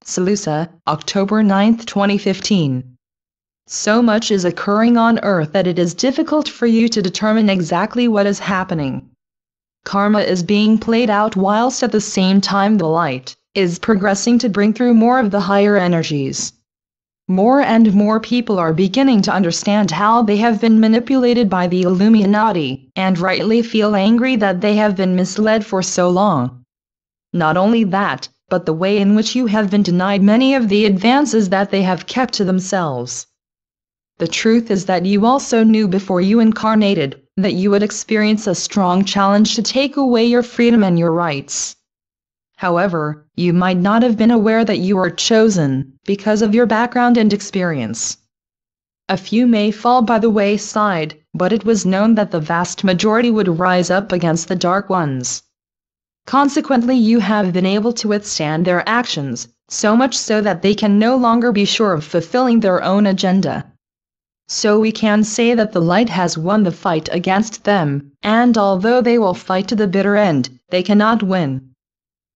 SaLuSa, October 9, 2015. So much is occurring on Earth that it is difficult for you to determine exactly what is happening. Karma is being played out whilst at the same time the light is progressing to bring through more of the higher energies. More and more people are beginning to understand how they have been manipulated by the Illuminati, and rightly feel angry that they have been misled for so long. Not only that, but the way in which you have been denied many of the advances that they have kept to themselves. The truth is that you also knew before you incarnated that you would experience a strong challenge to take away your freedom and your rights. However, you might not have been aware that you were chosen because of your background and experience. A few may fall by the wayside, but it was known that the vast majority would rise up against the dark ones. Consequently, you have been able to withstand their actions, so much so that they can no longer be sure of fulfilling their own agenda. So we can say that the light has won the fight against them, and although they will fight to the bitter end, they cannot win.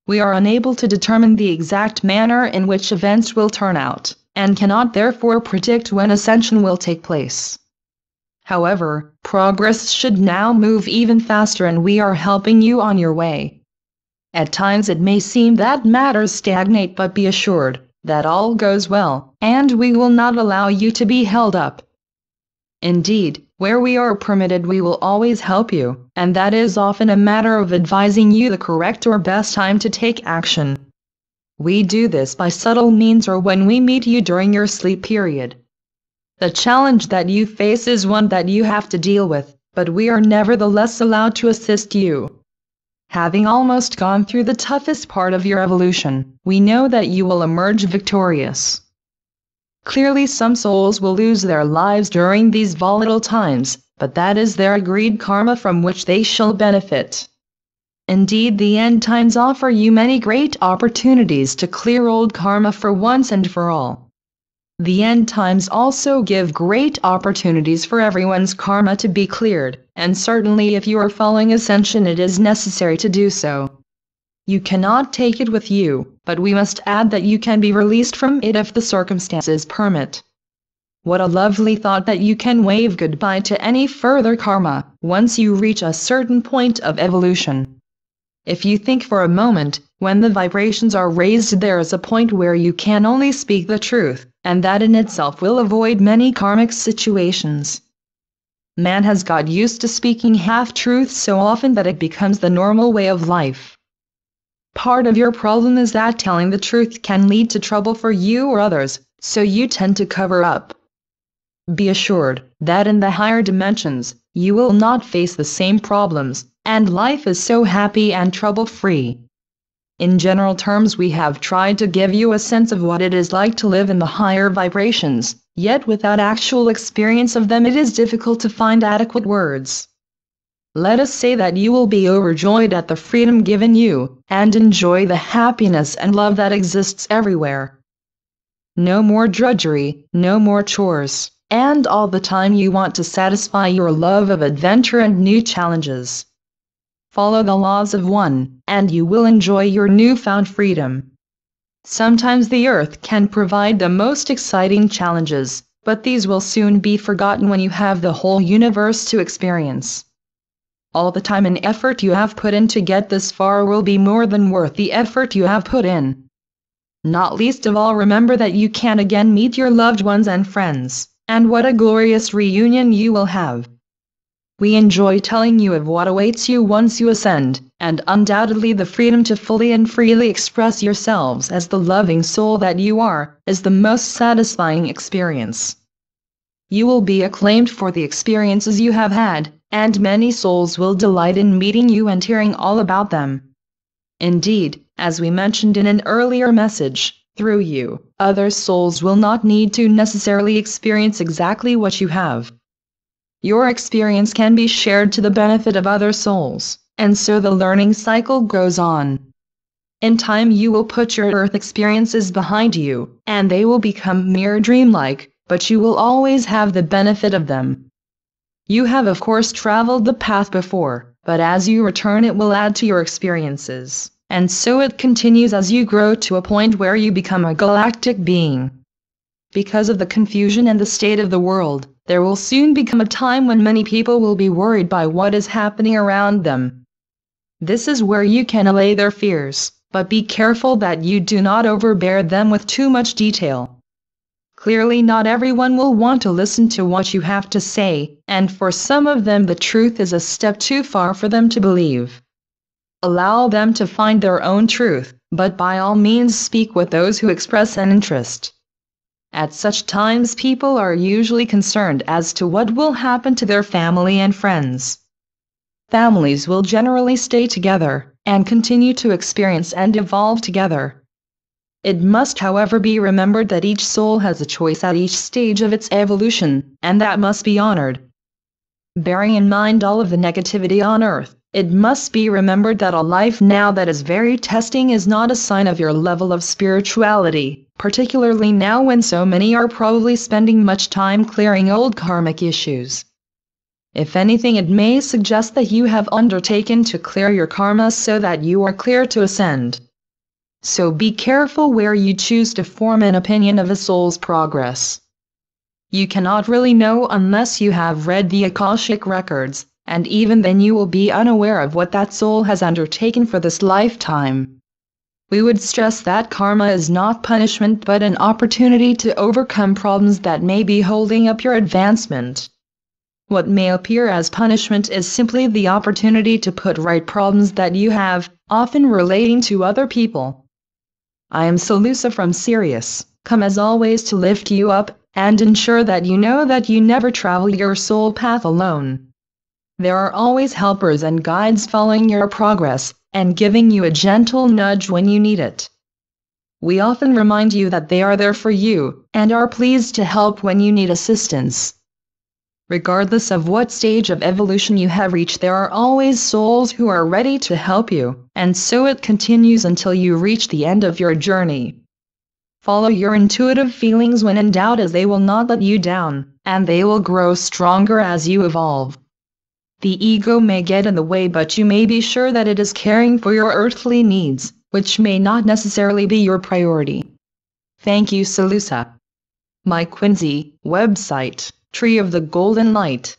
We are unable to determine the exact manner in which events will turn out, and cannot therefore predict when ascension will take place. However, progress should now move even faster, and we are helping you on your way. At times it may seem that matters stagnate, but be assured that all goes well, and we will not allow you to be held up. Indeed, where we are permitted we will always help you, and that is often a matter of advising you the correct or best time to take action. We do this by subtle means or when we meet you during your sleep period. The challenge that you face is one that you have to deal with, but we are nevertheless allowed to assist you. Having almost gone through the toughest part of your evolution, we know that you will emerge victorious. Clearly, some souls will lose their lives during these volatile times, but that is their agreed karma from which they shall benefit. Indeed, the end times offer you many great opportunities to clear old karma for once and for all. The end times also give great opportunities for everyone's karma to be cleared, and certainly if you are following ascension it is necessary to do so. You cannot take it with you, but we must add that you can be released from it if the circumstances permit. What a lovely thought that you can wave goodbye to any further karma once you reach a certain point of evolution. If you think for a moment, when the vibrations are raised there is a point where you can only speak the truth, and that in itself will avoid many karmic situations. Man has got used to speaking half-truths so often that it becomes the normal way of life. Part of your problem is that telling the truth can lead to trouble for you or others, so you tend to cover up. Be assured that in the higher dimensions, you will not face the same problems, and life is so happy and trouble-free. In general terms, we have tried to give you a sense of what it is like to live in the higher vibrations, yet without actual experience of them it is difficult to find adequate words. Let us say that you will be overjoyed at the freedom given you, and enjoy the happiness and love that exists everywhere. No more drudgery, no more chores, and all the time you want to satisfy your love of adventure and new challenges. Follow the laws of one, and you will enjoy your newfound freedom. Sometimes the earth can provide the most exciting challenges, but these will soon be forgotten when you have the whole universe to experience. All the time and effort you have put in to get this far will be more than worth the effort you have put in. Not least of all, remember that you can again meet your loved ones and friends, and what a glorious reunion you will have. We enjoy telling you of what awaits you once you ascend, and undoubtedly the freedom to fully and freely express yourselves as the loving soul that you are, is the most satisfying experience. You will be acclaimed for the experiences you have had, and many souls will delight in meeting you and hearing all about them. Indeed, as we mentioned in an earlier message, through you, other souls will not need to necessarily experience exactly what you have. Your experience can be shared to the benefit of other souls, and so the learning cycle goes on. In time you will put your earth experiences behind you, and they will become mere dreamlike, but you will always have the benefit of them. You have of course traveled the path before, but as you return it will add to your experiences, and so it continues as you grow to a point where you become a galactic being. Because of the confusion and the state of the world, there will soon become a time when many people will be worried by what is happening around them. This is where you can allay their fears, but be careful that you do not overbear them with too much detail. Clearly not everyone will want to listen to what you have to say, and for some of them the truth is a step too far for them to believe. Allow them to find their own truth, but by all means speak with those who express an interest. At such times people are usually concerned as to what will happen to their family and friends. Families will generally stay together, and continue to experience and evolve together. It must however be remembered that each soul has a choice at each stage of its evolution, and that must be honored. Bearing in mind all of the negativity on Earth, it must be remembered that a life now that is very testing is not a sign of your level of spirituality, particularly now when so many are probably spending much time clearing old karmic issues. If anything, it may suggest that you have undertaken to clear your karma so that you are clear to ascend. So be careful where you choose to form an opinion of a soul's progress. You cannot really know unless you have read the Akashic records, and even then you will be unaware of what that soul has undertaken for this lifetime. We would stress that karma is not punishment but an opportunity to overcome problems that may be holding up your advancement. What may appear as punishment is simply the opportunity to put right problems that you have, often relating to other people. I am SaLuSa from Sirius, come as always to lift you up, and ensure that you know that you never travel your soul path alone. There are always helpers and guides following your progress, and giving you a gentle nudge when you need it. We often remind you that they are there for you, and are pleased to help when you need assistance. Regardless of what stage of evolution you have reached, there are always souls who are ready to help you, and so it continues until you reach the end of your journey. Follow your intuitive feelings when in doubt, as they will not let you down, and they will grow stronger as you evolve. The ego may get in the way, but you may be sure that it is caring for your earthly needs, which may not necessarily be your priority. Thank you, SaLuSa. My Quincy, website, Tree of the Golden Light.